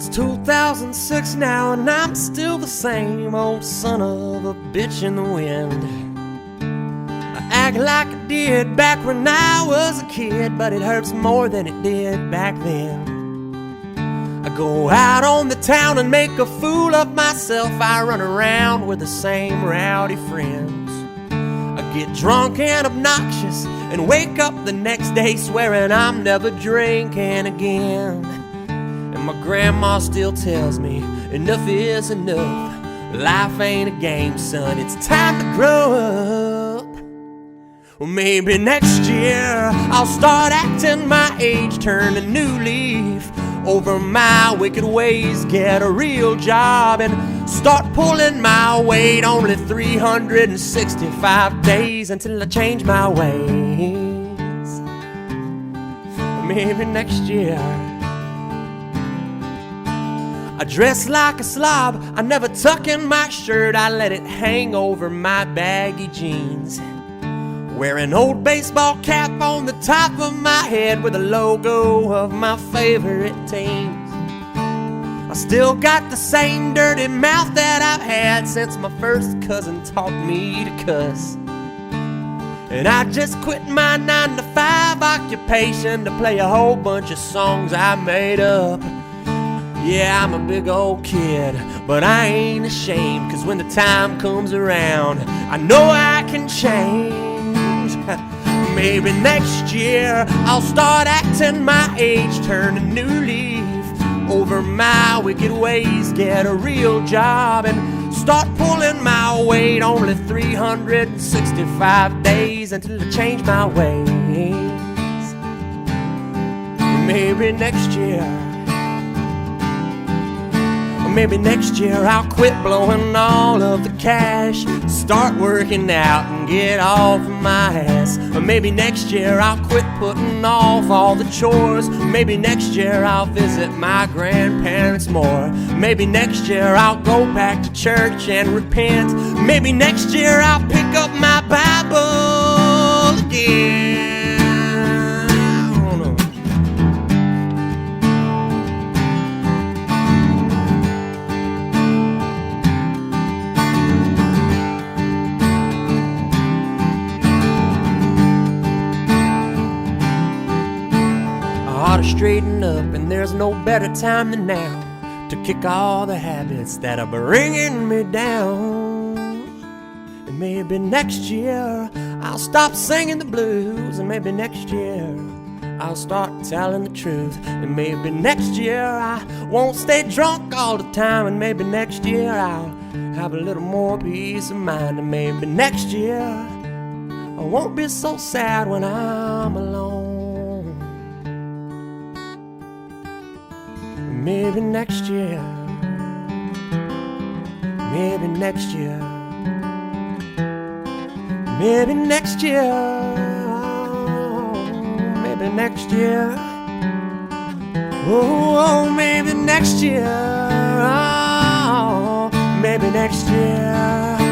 It's 2006 now and I'm still the same old son of a bitch in the wind. I act like I did back when I was a kid, but it hurts more than it did back then. I go out on the town and make a fool of myself. I run around with the same rowdy friends. I get drunk and obnoxious and wake up the next day swearing I'm never drinking again. And my grandma still tells me enough is enough. Life ain't a game, son, it's time to grow up. Well, maybe next year I'll start acting my age, turn a new leaf over my wicked ways, get a real job and start pulling my weight. Only 365 days until I change my ways. Maybe next year. I dress like a slob, I never tuck in my shirt, I let it hang over my baggy jeans. Wear an old baseball cap on the top of my head with a logo of my favorite teams. I still got the same dirty mouth that I've had since my first cousin taught me to cuss. And I just quit my 9-to-5 occupation to play a whole bunch of songs I made up. Yeah, I'm a big old kid, but I ain't ashamed, 'cause when the time comes around, I know I can change. Maybe next year I'll start acting my age, turn a new leaf over my wicked ways, get a real job and start pulling my weight. Only 365 days until I change my ways. Maybe next year. Maybe next year I'll quit blowing all of the cash, start working out and get off of my ass. Or maybe next year I'll quit putting off all the chores. Maybe next year I'll visit my grandparents more. Maybe next year I'll go back to church and repent. Maybe next year I'll pick up my Bible again. To straighten up, and there's no better time than now to kick all the habits that are bringing me down. And maybe next year I'll stop singing the blues, and maybe next year I'll start telling the truth. And maybe next year I won't stay drunk all the time, and maybe next year I'll have a little more peace of mind. And maybe next year I won't be so sad when I'm alone. Maybe next year, maybe next year, maybe next year, maybe next year, oh, maybe next year, oh, maybe next year.